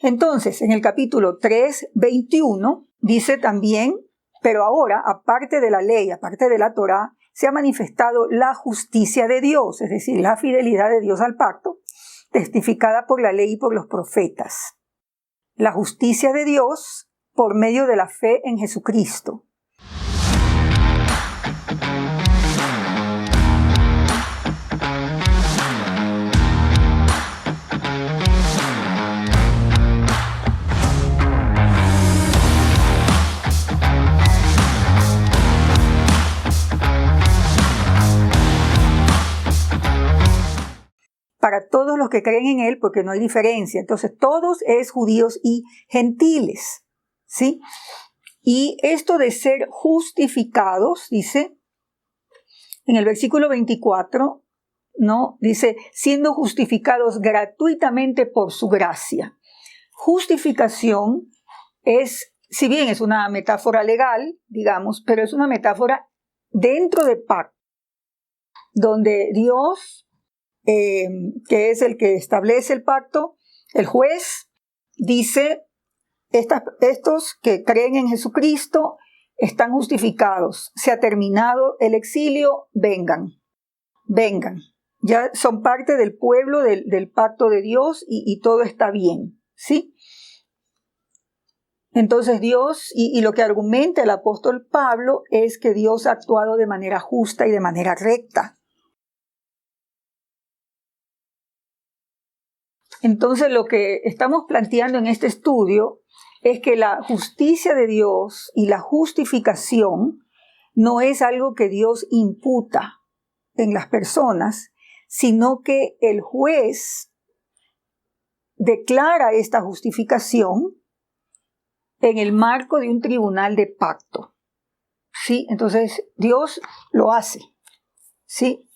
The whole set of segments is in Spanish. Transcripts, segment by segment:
Entonces, en el capítulo 3, 21, dice también, pero ahora, aparte de la ley, aparte de la Torá, se ha manifestado la justicia de Dios, es decir, la fidelidad de Dios al pacto, testificada por la ley y por los profetas. La justicia de Dios por medio de la fe en Jesucristo. Para todos los que creen en Él, porque no hay diferencia. Entonces, todos es judíos y gentiles, ¿sí? Y esto de ser justificados, dice, en el versículo 24, ¿no? Dice, siendo justificados gratuitamente por su gracia. Justificación es, si bien es una metáfora legal, digamos, pero es una metáfora dentro de pacto, donde Dios, que es el que establece el pacto, el juez, dice, estos que creen en Jesucristo están justificados, se ha terminado el exilio, vengan, ya son parte del pueblo, del pacto de Dios y todo está bien, ¿sí? Entonces Dios, y lo que argumenta el apóstol Pablo es que Dios ha actuado de manera justa y de manera recta. Entonces lo que estamos planteando en este estudio es que la justicia de Dios y la justificación no es algo que Dios imputa en las personas, sino que el juez declara esta justificación en el marco de un tribunal de pacto, ¿sí? Entonces Dios lo hace, ¿sí?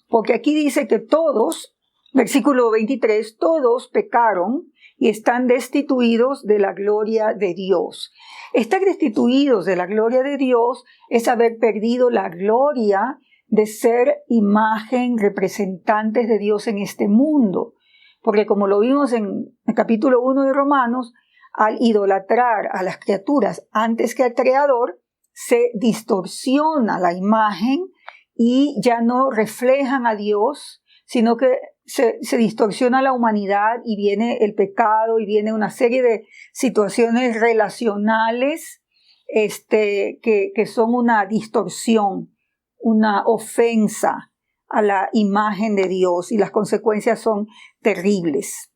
Porque aquí dice que todos, versículo 23, todos pecaron y están destituidos de la gloria de Dios. Estar destituidos de la gloria de Dios es haber perdido la gloria de ser imagen, representantes de Dios en este mundo. Porque como lo vimos en el capítulo 1 de Romanos, al idolatrar a las criaturas antes que al Creador, se distorsiona la imagen y ya no reflejan a Dios, sino que se distorsiona la humanidad y viene el pecado y viene una serie de situaciones relacionales que son una distorsión, una ofensa a la imagen de Dios y las consecuencias son terribles.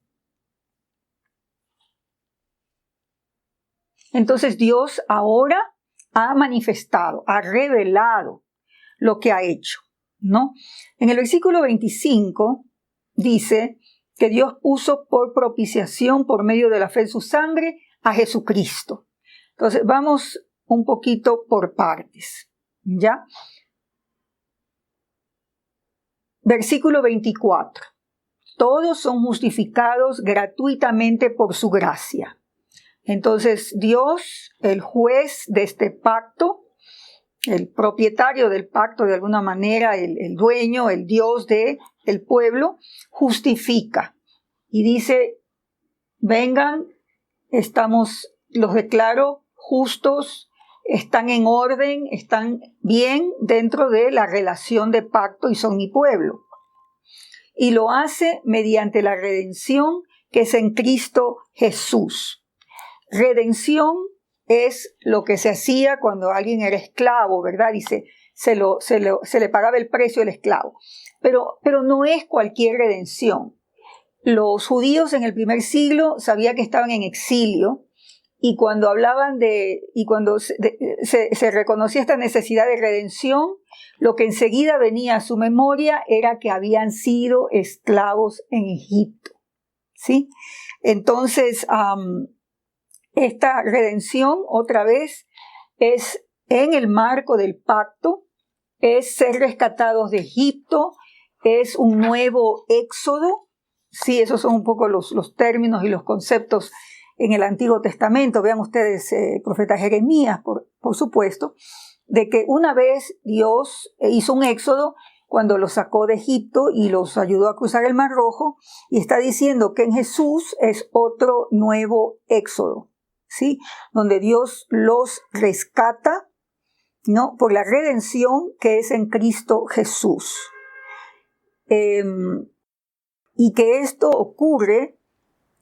Entonces Dios ahora ha manifestado, ha revelado lo que ha hecho, ¿no? En el versículo 25 dice que Dios puso por propiciación por medio de la fe en su sangre a Jesucristo. Entonces vamos un poquito por partes, ¿ya? Versículo 24. Todos son justificados gratuitamente por su gracia. Entonces Dios, el juez de este pacto, el propietario del pacto de alguna manera, el dueño, el Dios del pueblo, justifica y dice, vengan, los declaro justos, están en orden, están bien dentro de la relación de pacto y son mi pueblo. Y lo hace mediante la redención que es en Cristo Jesús. Redención es lo que se hacía cuando alguien era esclavo, ¿verdad? Y se le pagaba el precio del esclavo. Pero no es cualquier redención. Los judíos en el primer siglo sabían que estaban en exilio y cuando hablaban cuando se reconocía esta necesidad de redención, lo que enseguida venía a su memoria era que habían sido esclavos en Egipto, ¿sí? Entonces, esta redención, otra vez, es en el marco del pacto, es ser rescatados de Egipto, es un nuevo éxodo. Sí, esos son un poco los términos y los conceptos en el Antiguo Testamento. Vean ustedes, profeta Jeremías, por supuesto, de que una vez Dios hizo un éxodo cuando los sacó de Egipto y los ayudó a cruzar el Mar Rojo, y está diciendo que en Jesús es otro nuevo éxodo, ¿sí? Donde Dios los rescata, ¿no? Por la redención que es en Cristo Jesús. Y que esto ocurre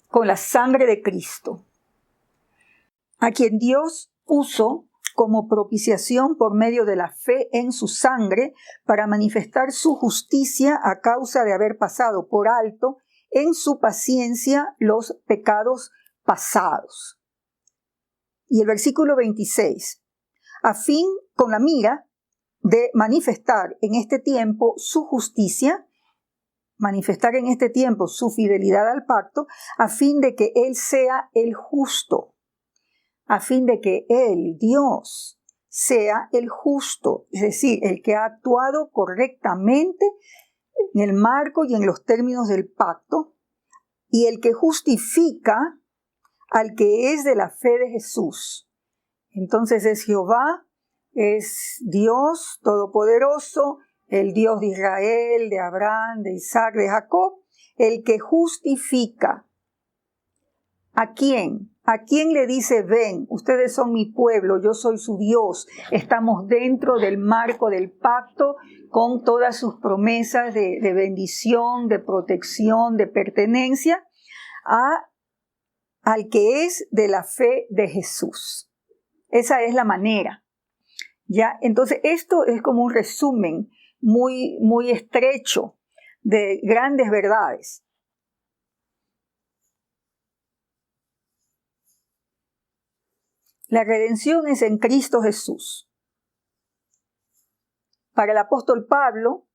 con la sangre de Cristo, a quien Dios puso como propiciación por medio de la fe en su sangre para manifestar su justicia a causa de haber pasado por alto en su paciencia los pecados pasados. Y el versículo 26, a fin con la mira de manifestar en este tiempo su justicia, manifestar en este tiempo su fidelidad al pacto, a fin de que Él sea el justo, a fin de que Él, Dios, sea el justo, es decir, el que ha actuado correctamente en el marco y en los términos del pacto, y el que justifica al que es de la fe de Jesús. Entonces es Jehová, es Dios todopoderoso, el Dios de Israel, de Abraham, de Isaac, de Jacob, el que justifica. ¿A quién? ¿A quién le dice, ven, ustedes son mi pueblo, yo soy su Dios? Estamos dentro del marco del pacto con todas sus promesas de bendición, de protección, de pertenencia, al que es de la fe de Jesús. Esa es la manera. ¿Ya? Entonces, esto es como un resumen muy, muy estrecho de grandes verdades. La redención es en Cristo Jesús. Para el apóstol Pablo,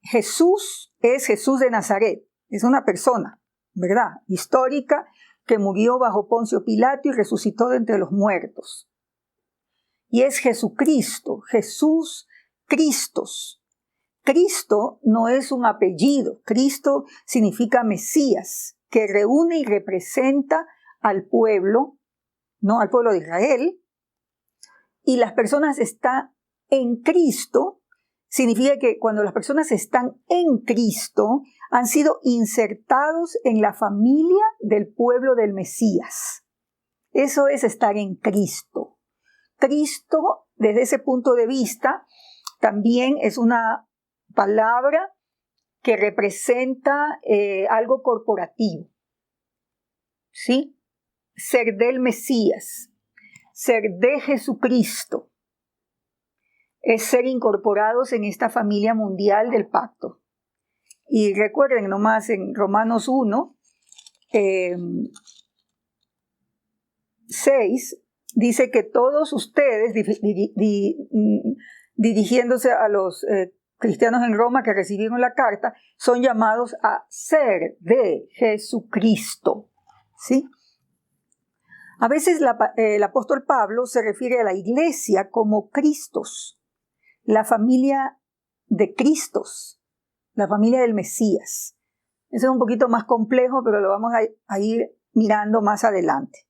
Jesús es Jesús de Nazaret. Es una persona, ¿verdad? Histórica, que murió bajo Poncio Pilato y resucitó de entre los muertos. Y es Jesucristo, Jesús Cristos. Cristo no es un apellido. Cristo significa Mesías, que reúne y representa al pueblo, ¿no? Al pueblo de Israel, y las personas están en Cristo, significa que cuando las personas están en Cristo, han sido insertados en la familia del pueblo del Mesías. Eso es estar en Cristo. Cristo, desde ese punto de vista, también es una palabra que representa algo corporativo, ¿sí? Ser del Mesías, ser de Jesucristo, es ser incorporados en esta familia mundial del pacto. Y recuerden nomás en Romanos 1, 6, dice que todos ustedes, dirigiéndose a los cristianos en Roma que recibieron la carta, son llamados a ser de Jesucristo, ¿sí? A veces el apóstol Pablo se refiere a la iglesia como Cristos, la familia de Cristos, la familia del Mesías. Eso es un poquito más complejo, pero lo vamos a ir mirando más adelante.